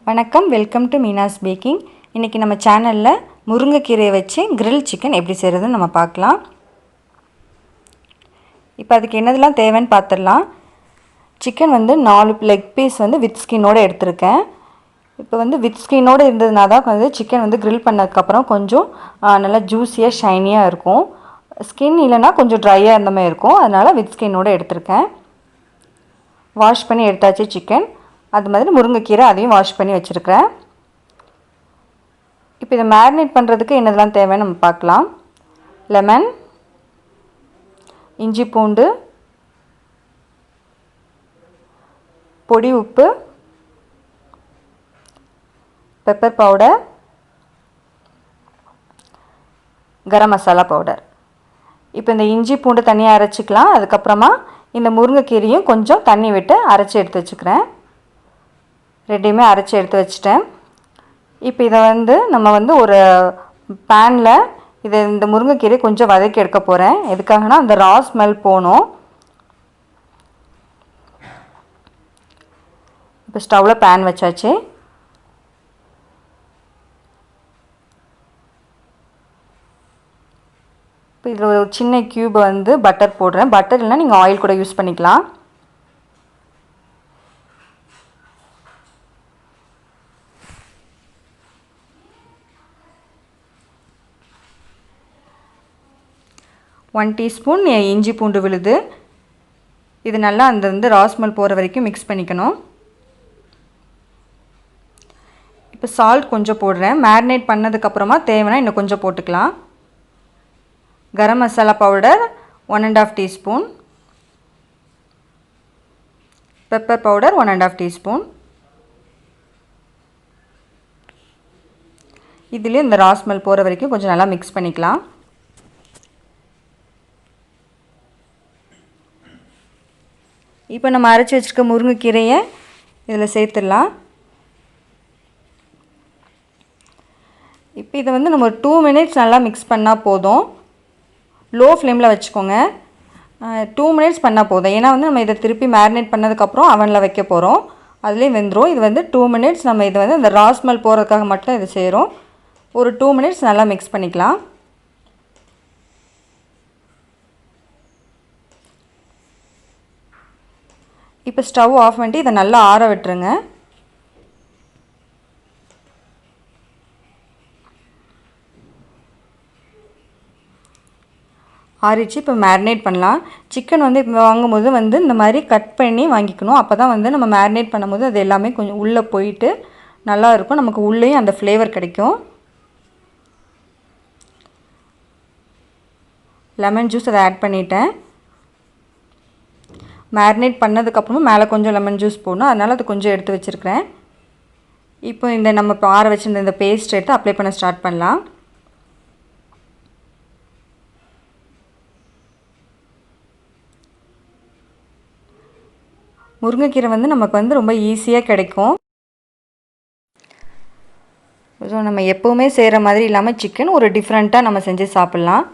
வணக்கம், welcome to Meena's packing. இன்றைக்கி நம்ம சேனலில் முருங்கைக்கீரையை வச்சு கிரில் சிக்கன் எப்படி செய்கிறதுன்னு நம்ம பார்க்கலாம். இப்போ அதுக்கு என்னதெல்லாம் தேவைன்னு பார்த்துடலாம். சிக்கன் 4 லெக் பீஸ் வித் ஸ்கின்னோடு எடுத்திருக்கேன். இப்போ வித் ஸ்கின்னோடு இருந்ததுனா தான் சிக்கன் கிரில் பண்ணதுக்கப்புறம் கொஞ்சம் நல்லா ஜூஸியாக ஷைனியாக இருக்கும். ஸ்கின் இல்லைன்னா கொஞ்சம் ட்ரையாக இருந்த மாதிரி இருக்கும். அதனால் வித் ஸ்கின்னோடு எடுத்திருக்கேன். வாஷ் பண்ணி எடுத்தாச்சு சிக்கன். அது மாதிரி முருங்கைக்கீரை அதையும் வாஷ் பண்ணி வச்சுருக்கிறேன். இப்போ இதை மேரினேட் பண்ணுறதுக்கு என்னதெல்லாம் தேவைன்னு நம்ம பார்க்கலாம். லெமன், இஞ்சி பூண்டு, பொடி உப்பு, பெப்பர் பவுடர், கரம் மசாலா பவுடர். இப்போ இந்த இஞ்சி பூண்டு தனியாக அரைச்சிக்கலாம். அதுக்கப்புறமா இந்த முருங்கைக்கீரையும் கொஞ்சம் தண்ணி விட்டு அரைச்சி எடுத்து வச்சுக்கிறேன். ரெண்டையுமே அரைச்சி எடுத்து வச்சுட்டேன். இப்போ இதை நம்ம ஒரு பேனில் இந்த முருங்கைக்கீரை கொஞ்சம் வதக்கி எடுக்க போகிறேன். எதுக்காகனா அந்த ரா ஸ்மெல் போகணும். இப்போ ஸ்டவ்வில் பேன் வச்சாச்சு. இப்போ இதில் ஒரு சின்ன க்யூப் பட்டர் போடுறேன். பட்டர் இல்லைனா நீங்கள் ஆயில் கூட யூஸ் பண்ணிக்கலாம். ஒன் டீஸ்பூன் இஞ்சி பூண்டு விழுது. இது நல்லா அந்த ராஸ்மல் போகிற வரைக்கும் மிக்ஸ் பண்ணிக்கணும். இப்போ சால்ட் கொஞ்சம் போடுறேன். மேரினேட் பண்ணதுக்கப்புறமா தேவைன்னா இன்னும் கொஞ்சம் போட்டுக்கலாம். Garam masala powder 1.5 teaspoon, pepper powder 1.5 teaspoon. இதிலே இந்த ராஸ்மல் போகிற வரைக்கும் கொஞ்சம் நல்லா மிக்ஸ் பண்ணிக்கலாம். இப்போ நம்ம அரைச்சி வச்சுருக்க முருங்கைக்கீரையை இதில் சேர்த்துடலாம். இப்போ இதை நம்ம ஒரு 2 மினிட்ஸ் நல்லா மிக்ஸ் பண்ணால் போதும். லோ ஃப்ளேமில் வச்சுக்கோங்க. 2 மினிட்ஸ் பண்ணால் போதும். ஏன்னா நம்ம இதை திருப்பி மேரினேட் பண்ணதுக்கப்புறம் அவனில் வைக்க போகிறோம். அதுலேயும் வெந்துடும். இது 2 மினிட்ஸ் நம்ம இது அந்த ராஸ்மல் போகிறதுக்காக மட்டும் இது செய்கிறோம். ஒரு 2 மினிட்ஸ் நல்லா மிக்ஸ் பண்ணிக்கலாம். இப்போ ஸ்டவ் ஆஃப் பண்ணிட்டு இதை நல்லா ஆற விட்டுருங்க. ஆறிச்சு. இப்போ மேரினேட் பண்ணலாம். சிக்கன் இப்போ வாங்கும்போது இந்த மாதிரி கட் பண்ணி வாங்கிக்கணும். அப்போ தான் நம்ம மேரினேட் பண்ணும்போது அது எல்லாமே கொஞ்சம் உள்ளே போயிட்டு நல்லா இருக்கும். நமக்கு உள்ளேயும் அந்த ஃப்ளேவர் கிடைக்கும். லெமன் ஜூஸ் அதை ஆட் பண்ணிட்டேன். மேரினேட் பண்ணதுக்கப்புறமா மேலே கொஞ்சம் லெமன் ஜூஸ் போடணும். அதனால் அது கொஞ்சம் எடுத்து வச்சுருக்கிறேன். இப்போ நம்ம ஆற வச்சுருந்த இந்த பேஸ்ட் எடுத்து அப்ளை பண்ண ஸ்டார்ட் பண்ணலாம். முருங்கைக்கீரை நமக்கு ரொம்ப ஈஸியாக கிடைக்கும். ஸோ நம்ம எப்போவுமே செய்கிற மாதிரி இல்லாமல் சிக்கன் ஒரு டிஃப்ரெண்ட்டாக நம்ம செஞ்சு சாப்பிட்லாம்.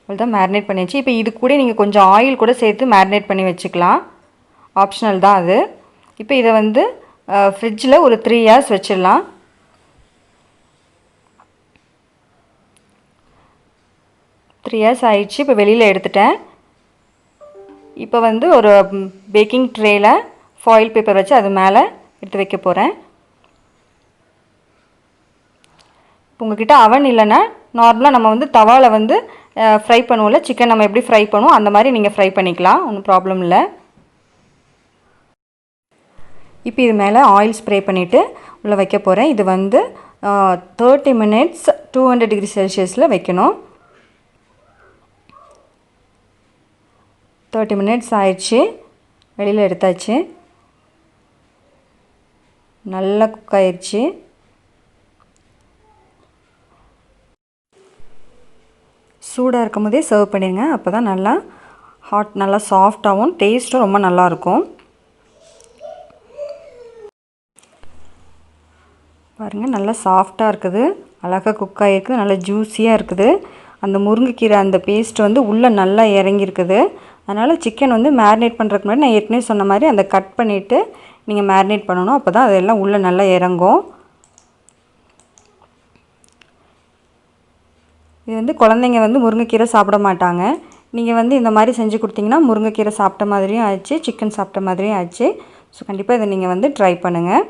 அவ்வளோதான், மேரினேட் பண்ணியாச்சு. இப்போ இது கூட நீங்கள் கொஞ்சம் ஆயில் கூட சேர்த்து மேரினேட் பண்ணி வச்சுக்கலாம். ஆப்ஷனல் தான் அது. இப்போ இதை ஃப்ரிட்ஜில் ஒரு 3 hours வச்சிடலாம். 3 hours ஆயிடுச்சு. இப்போ வெளியில் எடுத்துட்டேன். இப்போ ஒரு பேக்கிங் ட்ரேயில் ஃபாயில் பேப்பர் வச்சு அது மேலே எடுத்து வைக்க போகிறேன். இப்போ உங்கள்கிட்ட அவன் இல்லைன்னா நார்மலாக நம்ம தவாவில் ஃப்ரை பண்ணுவோம்ல, சிக்கன் நம்ம எப்படி ஃப்ரை பண்ணுவோம் அந்த மாதிரி நீங்கள் ஃப்ரை பண்ணிக்கலாம். ஒன்றும் ப்ராப்ளம் இல்லை. இப்போ இது மேலே ஆயில் ஸ்ப்ரே பண்ணிவிட்டு உள்ளே வைக்க போகிறேன். இது 30 மினிட்ஸ் 200 டிகிரி செல்சியஸில் வைக்கணும். 30 மினிட்ஸ் ஆயிடுச்சு. வெளியில் எடுத்தாச்சு. நல்லா குக் ஆயிடுச்சு. சூடாக இருக்கும் போதே சர்வ் பண்ணிடுங்க. அப்போ தான் நல்லா நல்லா சாஃப்டாகவும் டேஸ்ட்டும் ரொம்ப நல்லாயிருக்கும். பாருங்கள், நல்லா சாஃப்டாக இருக்குது. அழகாக குக் ஆகிருக்குது. நல்லா ஜூஸியாக இருக்குது. அந்த முருங்கைக்கீரை அந்த பேஸ்ட் உள்ளே நல்லா இறங்கியிருக்குது. அதனால் சிக்கன் மேரினேட் பண்ணுறதுக்கு முன்னாடி நான் ஏற்கனவே சொன்ன மாதிரி அந்த கட் பண்ணிவிட்டு நீங்கள் மேரினேட் பண்ணணும். அப்போ தான் அதெல்லாம் உள்ளே நல்லா இறங்கும். இது வந்து குழந்தைங்க வந்து முருங்கைக்கீரை சாப்பிட மாட்டாங்க. நீங்கள் வந்து இந்த மாதிரி செஞ்சு கொடுத்தீங்கன்னா முருங்கைக்கீரை சாப்பிட்ட மாதிரியும் ஆச்சு, சிக்கன் சாப்பிட்ட மாதிரியும் ஆச்சு. ஸோ கண்டிப்பாக இதை நீங்கள் வந்து ட்ரை பண்ணுங்கள்.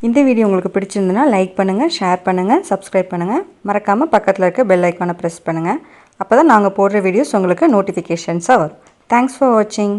இந்த வீடியோ உங்களுக்கு பிடிச்சிருந்துன்னா லைக் பண்ணுங்கள், ஷேர் பண்ணுங்கள், சப்ஸ்கிரைப் பண்ணுங்கள். மறக்காமல் பக்கத்தில் இருக்க பெல் ஐக்கானை ப்ரெஸ் பண்ணுங்கள். அப்போ தான் நாங்கள் போடுற வீடியோஸ் உங்களுக்கு நோட்டிஃபிகேஷன்ஸாக வரும். தேங்க்ஸ் ஃபார் வாட்சிங்.